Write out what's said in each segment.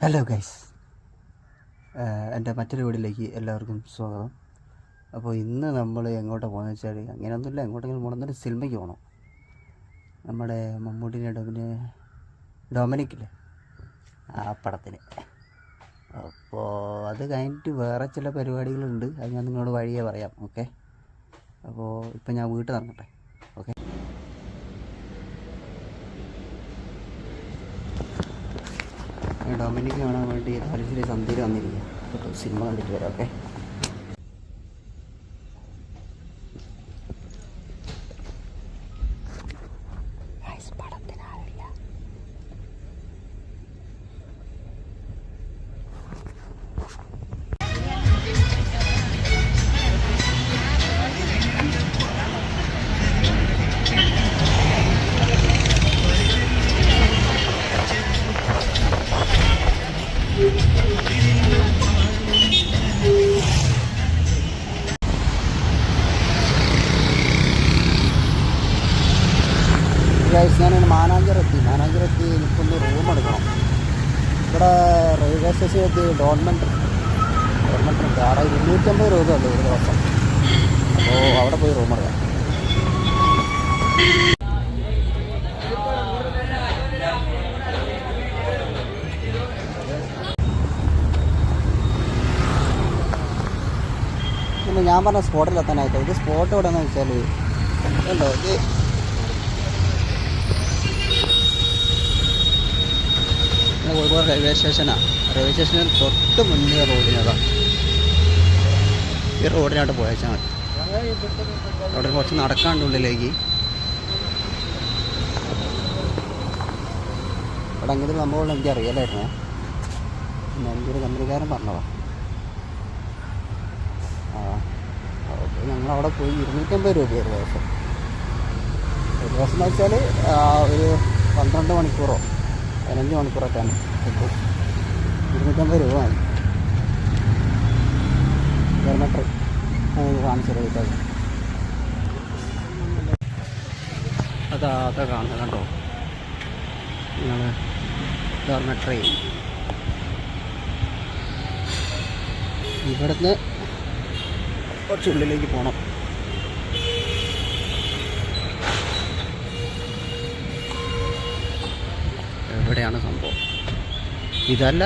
Hello guys, എൻ്റെ മറ്റൊരു വീഡിയോയിലേക്ക് എല്ലാവർക്കും സ്വാഗതം. അപ്പോൾ ഇന്ന് നമ്മൾ എങ്ങോട്ടാണ് പോകുന്നത് വെച്ചാൽ, അങ്ങനെയൊന്നുമില്ല, എങ്ങോട്ടെങ്കിലും പോകണം. എന്നൊരു സിനിമയ്ക്ക് പോകണം. നമ്മുടെ മമ്മൂട്ടിയുടെ ഡൊമിനിക്കില്ലേ, ആ പടത്തിന്. അപ്പോൾ അത് കഴിഞ്ഞിട്ട് വേറെ ചില പരിപാടികളുണ്ട്. അത് ഞാൻ നിങ്ങളോട് വഴിയേ പറയാം. ഓക്കെ, അപ്പോൾ ഇപ്പം ഞാൻ വീട്ടിൽ ഇറങ്ങട്ടെ. ഓക്കെ, ഡൊമിനിക്ക് കാണാൻ വേണ്ടി താലശ്ശേരി സന്ധ്യയിൽ വന്നിരിക്കുക. അപ്പോൾ സിനിമ കണ്ടിട്ട് വരാം. ഓക്കെ, ഞാനിങ്ങനെ മാനാഞ്ചിറെത്തി. എനിക്കൊന്ന് റൂം എടുക്കണം. ഇവിടെ റെയിൽവേ സ്റ്റേഷൻ എത്തി. ഡോൺമെൻറ്റ് ഉണ്ട്. അവിടെ 250 രൂപ ഉണ്ട് ഒരു ദിവസം. അപ്പോൾ അവിടെ പോയി റൂം എടുക്കാം. പിന്നെ ഞാൻ പറഞ്ഞ സ്പോട്ടിലെത്താനായിട്ട് ഇത് സ്പോട്ട് എവിടെയെന്ന് വെച്ചാൽ ഉണ്ടോ, ഇത് കോഴിക്കോട് റെയിൽവേ സ്റ്റേഷനാണ്. റെയിൽവേ സ്റ്റേഷന് തൊട്ട് മുന്നേ റോഡിനതാണ്. ഈ റോഡിനായിട്ട് പോയച്ചാൽ മതി. അവിടെ കുറച്ച് നടക്കാണ്ട് ഉള്ളിലേക്ക്. അവിടെ അങ്ങനെ സംഭവം എനിക്ക് അറിയാലായിരുന്നേ. പിന്നെ എനിക്കൊരു കമ്പനിക്കാരൻ പറഞ്ഞതാണ്. അപ്പോൾ ഞങ്ങളവിടെ പോയി 250 രൂപ ഒരു ദിവസം. ഒരു ദിവസം എന്ന് വെച്ചാൽ ഒരു 12 മണിക്കൂറോ 15 മണിക്കൂറൊക്കെയാണ് കിട്ടും. 250 രൂപ മതി. ഡോർമെട്രി കാണിച്ചു തരാം. അതാ കാണുന്നത് കണ്ടോ നിങ്ങൾ, ഡോർമെട്രി. ഇവിടുന്ന് കുറച്ചുള്ളിലേക്ക് പോകണം. എവിടെയാണ് സംഭവം? ഇതല്ല,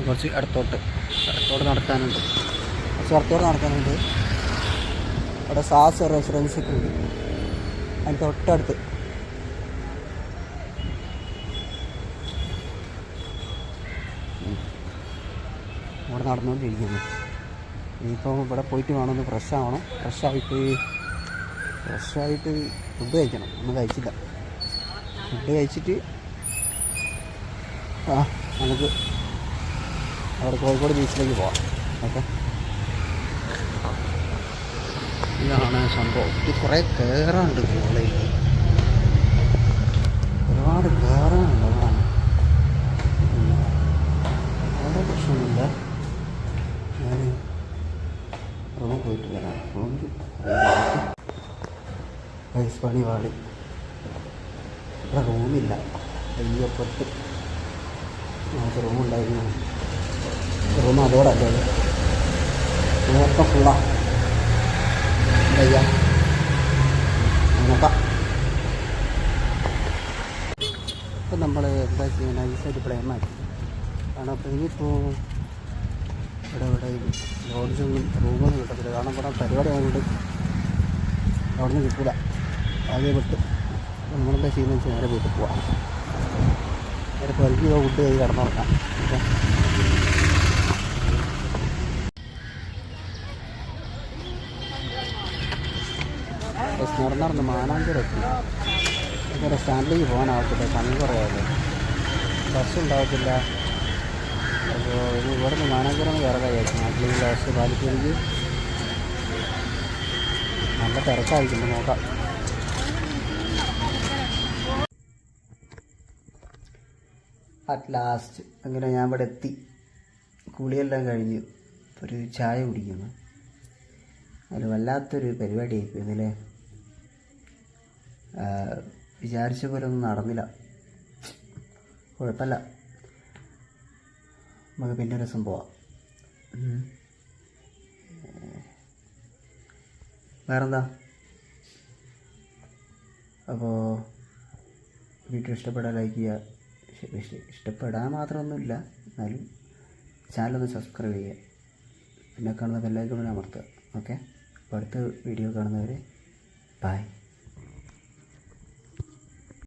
കുറച്ച് അടുത്തോട്ട് നടക്കാനുണ്ട്. അവിടെ സാസ് റെസിഡൻസി ഉണ്ട്. അതിന് തൊട്ടടുത്ത് അവിടെ നടന്നുകൊണ്ടിരിക്കുന്നു. ഇനിയിപ്പോൾ ഇവിടെ പോയിട്ട് വേണമെന്ന് ഫ്രഷാവണം. ഫ്രഷായിട്ട് ഫുഡ് കഴിക്കണം. ഒന്നും കഴിച്ചില്ല. ഫുഡ് കഴിച്ചിട്ട് നമുക്ക് അവിടെ കോഴിക്കോട് ബീച്ചിലേക്ക് പോവാം. ഓക്കെ, ഇതാണ് സംഭവം. ഇത് കുറേ കയറാനുണ്ട്. കോളേജിൽ ഒരുപാട് കയറാനുണ്ട്. അതാണ് വേറെ പ്രശ്നമൊന്നുമില്ല. ഞാൻ റൂമിൽ പോയിട്ട് വരാം. റൂമിൽ പണി പാടി. ഇവിടെ റൂമില്ല. അയ്യപ്പെട്ട് നമുക്ക് റൂമുണ്ടായിരുന്നു. റൂം അതോടല്ലേ മൊത്തം ഫുള്ളാണ്. നോക്കാം. ഇപ്പം നമ്മൾ എന്താ ചെയ്യുക, നൈസായിട്ട് പ്ലെയിൻ മാറ്റി. കാരണം അപ്പോൾ ഇനിയിപ്പോൾ ഇവിടെ ലോഡ്ജൊന്നും റൂമൊന്നും കിട്ടത്തില്ല. കാരണം ഇവിടെ പരിപാടി ആയതുകൊണ്ട് അവിടെ നിന്ന് കിട്ടില്ല. ആദ്യം വിട്ട് നമ്മളെന്താ ചെയ്യുന്നത് വെച്ചാൽ നേരെ വീട്ടിൽ പോവാം. നേരെ പരിധി ഫുഡ് കൈ കടന്നു നോക്കാം. ഓക്കെ, നടന്ന് മാനാഞ്ചിറെത്തി. ഇവിടെ സ്റ്റാൻഡിലേക്ക് പോകാനാവത്തില്ല. സമയം കുറയാമല്ലോ. ബസ് ഉണ്ടാകത്തില്ല. അപ്പോൾ ഇനി ഇവിടെ നിന്ന് മാനാഞ്ചിറന്ന് കയറാൻ വിചാരിച്ചു. നാട്ടിലേക്ക് ബസ് പാലിശ്ശേരിക്ക് നല്ല തിരക്കായിരിക്കും. നോക്കാം. അറ്റ് ലാസ്റ്റ് അങ്ങനെ ഞാൻ ഇവിടെ എത്തി. കുളിയെല്ലാം കഴിഞ്ഞ് ഒരു ചായ കുടിക്കുന്നു. അതിൽ വല്ലാത്തൊരു പരിപാടിയായിപ്പോയി ഇന്നലെ. വിചാരിച്ച പോലെ ഒന്നും നടന്നില്ല. കുഴപ്പമില്ല. നമുക്ക് പിന്നെ ഒരു ദിവസം പോവാം. വേറെന്താ? അപ്പോൾ വീഡിയോ ഇഷ്ടപ്പെടാൻ ലൈക്ക് ചെയ്യുക. ഇഷ്ടപ്പെടാൻ മാത്രമൊന്നുമില്ല, എന്നാലും ചാനലൊന്ന് സബ്സ്ക്രൈബ് ചെയ്യുക. പിന്നെ കാണുന്ന ബെല്ലൈക്കൺ അമർത്തുക. ഓക്കെ, അപ്പോൾ അടുത്ത വീഡിയോ കാണുന്നവരെ ബൈ.